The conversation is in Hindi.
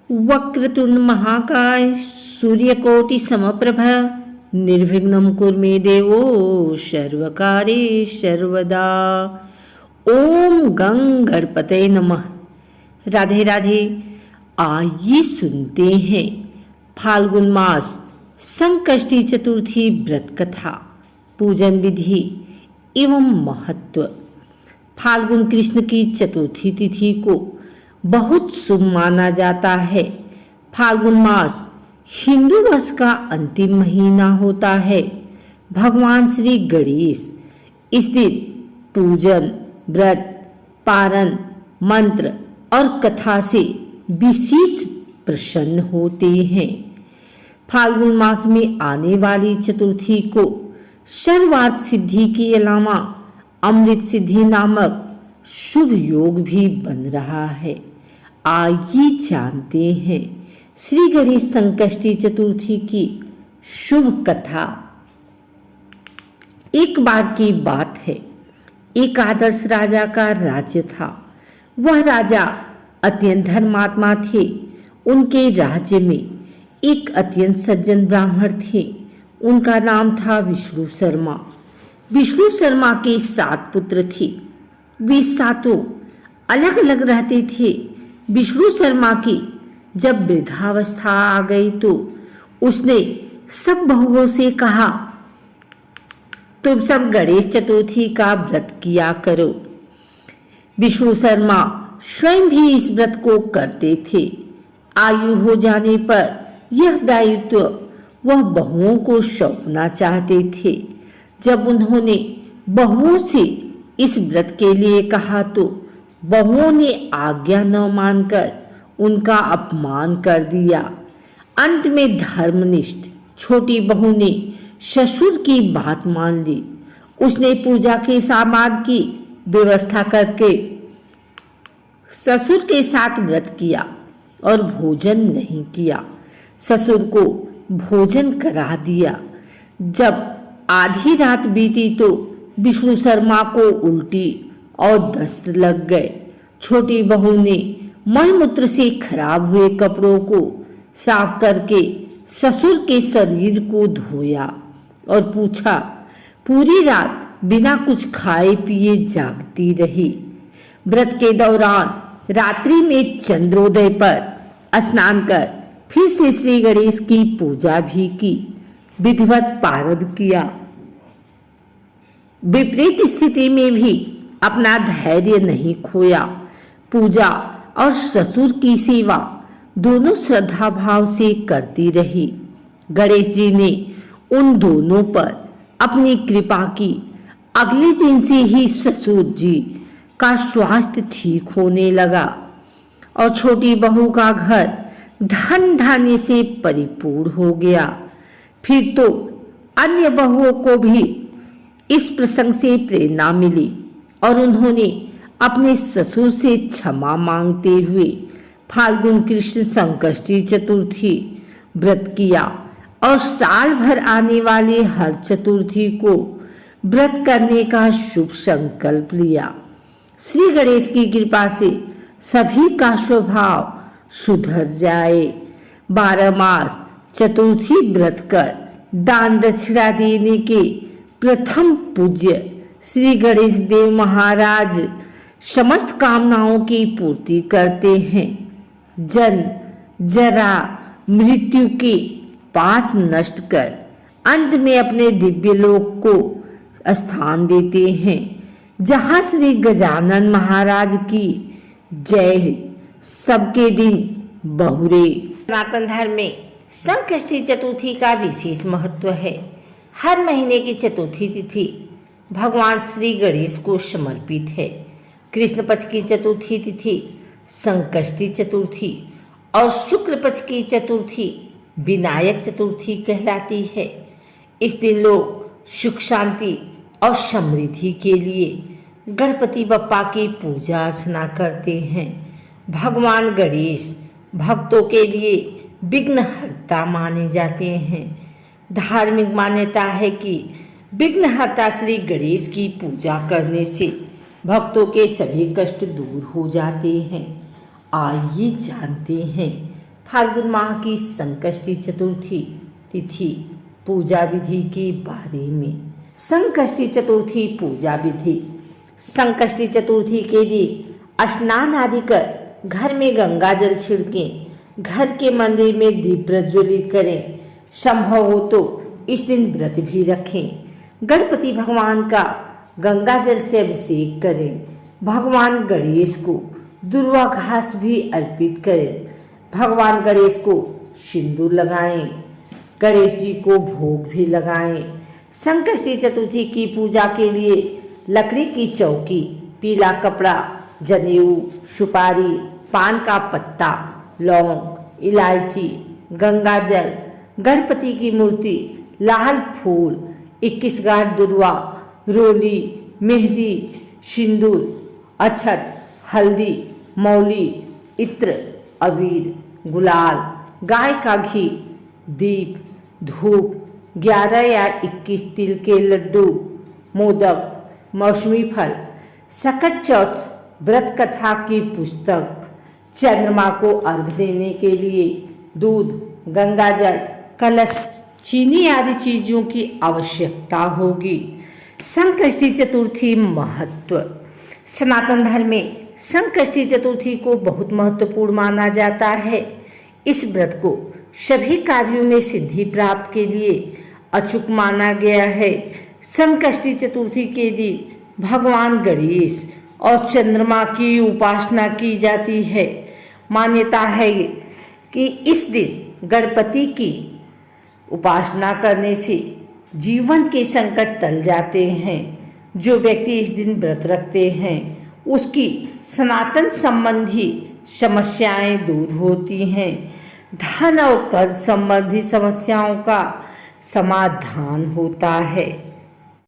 वक्रतुंड महाकाय सूर्यकोटि समप्रभ निर्विघ्नं कुरु मे देवो सर्वकार्ये सर्वदा। ओम गंग गणपते नमः। राधे राधे। आइए सुनते हैं फाल्गुन मास संकष्टी चतुर्थी व्रत कथा, पूजन विधि एवं महत्व। फाल्गुन कृष्ण की चतुर्थी तिथि को बहुत शुभ माना जाता है। फाल्गुन मास हिंदू वर्ष का अंतिम महीना होता है। भगवान श्री गणेश इस दिन पूजन, व्रत, पारण, मंत्र और कथा से विशेष प्रसन्न होते हैं। फाल्गुन मास में आने वाली चतुर्थी को सर्वार्थ सिद्धि के अलावा अमृत सिद्धि नामक शुभ योग भी बन रहा है। आइए जानते हैं श्री गणेश संकष्टी चतुर्थी की शुभ कथा। एक बार की बात है, एक आदर्श राजा का राज्य था। वह राजा अत्यंत धर्मात्मा थे। उनके राज्य में एक अत्यंत सज्जन ब्राह्मण थे। उनका नाम था विष्णु शर्मा। विष्णु शर्मा के 7 पुत्र थे। वे सातों अलग अलग रहते थे। विष्णु शर्मा की जब वृद्धावस्था आ गई तो उसने सब बहुओं से कहा, तुम सब गणेश चतुर्थी का व्रत किया करो। विष्णु शर्मा स्वयं भी इस व्रत को करते थे। आयु हो जाने पर यह दायित्व वह बहुओं को सौंपना चाहते थे। जब उन्होंने बहुओं से इस व्रत के लिए कहा तो बहुओं ने आज्ञा न मानकर उनका अपमान कर दिया। अंत में धर्मनिष्ठ छोटी बहू ने ससुर की बात मान ली। उसने पूजा के सामान की व्यवस्था करके ससुर के साथ व्रत किया और भोजन नहीं किया। ससुर को भोजन करा दिया। जब आधी रात बीती तो विष्णु शर्मा को उल्टी और दस्त लग गए। छोटी बहू ने मलमूत्र से खराब हुए कपड़ों को साफ करके ससुर के शरीर को धोया और पूछा। पूरी रात बिना कुछ खाए पिए जागती रही। व्रत के दौरान रात्रि में चंद्रोदय पर स्नान कर फिर से श्री गणेश की पूजा भी की, विधिवत पारण किया। विपरीत स्थिति में भी अपना धैर्य नहीं खोया। पूजा और ससुर की सेवा दोनों श्रद्धा भाव से करती रही। गणेश जी ने उन दोनों पर अपनी कृपा की। अगले दिन से ही ससुर जी का स्वास्थ्य ठीक होने लगा और छोटी बहू का घर धन धान्य से परिपूर्ण हो गया। फिर तो अन्य बहुओं को भी इस प्रसंग से प्रेरणा मिली और उन्होंने अपने ससुर से क्षमा मांगते हुए फाल्गुन कृष्ण संकष्टी चतुर्थी व्रत किया और साल भर आने वाले हर चतुर्थी को व्रत करने का शुभ संकल्प लिया। श्री गणेश की कृपा से सभी का स्वभाव सुधर जाए। 12 मास चतुर्थी व्रत कर दान दक्षिणा देने के प्रथम पूज्य श्री गणेश देव महाराज समस्त कामनाओं की पूर्ति करते हैं। जन्म जरा मृत्यु के पास नष्ट कर अंत में अपने दिव्य लोक को स्थान देते हैं, जहाँ श्री गजानन महाराज की जय। सबके दिन बहुरे। सनातन धर्म में संकष्टी चतुर्थी का विशेष महत्व है। हर महीने की चतुर्थी तिथि भगवान श्री गणेश को समर्पित है। कृष्ण पक्ष की चतुर्थी तिथि संकष्टी चतुर्थी और शुक्ल पक्ष की चतुर्थी विनायक चतुर्थी कहलाती है। इस दिन लोग सुख शांति और समृद्धि के लिए गणपति बप्पा की पूजा अर्चना करते हैं। भगवान गणेश भक्तों के लिए विघ्नहर्ता माने जाते हैं। धार्मिक मान्यता है कि विघ्नहर्ता श्री गणेश की पूजा करने से भक्तों के सभी कष्ट दूर हो जाते हैं। आइए जानते हैं फाल्गुन माह की संकष्टी चतुर्थी तिथि पूजा विधि के बारे में। संकष्टी चतुर्थी पूजा विधि। संकष्टी चतुर्थी के दिन स्नान आदि कर घर में गंगा जल छिड़कें, घर के मंदिर में दीप प्रज्वलित करें, संभव हो तो इस दिन व्रत भी रखें। गणपति भगवान का गंगा जल से अभिषेक करें। भगवान गणेश को दुर्वा घास भी अर्पित करें। भगवान गणेश को सिंदूर लगाएं। गणेश जी को भोग भी लगाएं। संकष्टी चतुर्थी की पूजा के लिए लकड़ी की चौकी, पीला कपड़ा, जनेऊ, सुपारी, पान का पत्ता, लौंग, इलायची, गंगा जल, गणपति की मूर्ति, लाल फूल, 21 गांठ दुर्वा, रोली, मेहंदी, सिंदूर, अक्षत, हल्दी, मौली, इत्र, अबीर, गुलाल, गाय का घी, दीप, धूप, 11 या 21 तिल के लड्डू, मोदक, मौसमी फल, सकट चौथ व्रत कथा की पुस्तक, चंद्रमा को अर्घ देने के लिए दूध, गंगाजल, कलश, चीनी आदि चीजों की आवश्यकता होगी। संकष्टी चतुर्थी महत्व। सनातन धर्म में संकष्टी चतुर्थी को बहुत महत्वपूर्ण माना जाता है। इस व्रत को सभी कार्यों में सिद्धि प्राप्त के लिए अचूक माना गया है। संकष्टी चतुर्थी के दिन भगवान गणेश और चंद्रमा की उपासना की जाती है। मान्यता है कि इस दिन गणपति की उपासना करने से जीवन के संकट टल जाते हैं। जो व्यक्ति इस दिन व्रत रखते हैं उसकी सनातन संबंधी समस्याएं दूर होती हैं। धन और कर्ज संबंधी समस्याओं का समाधान होता है।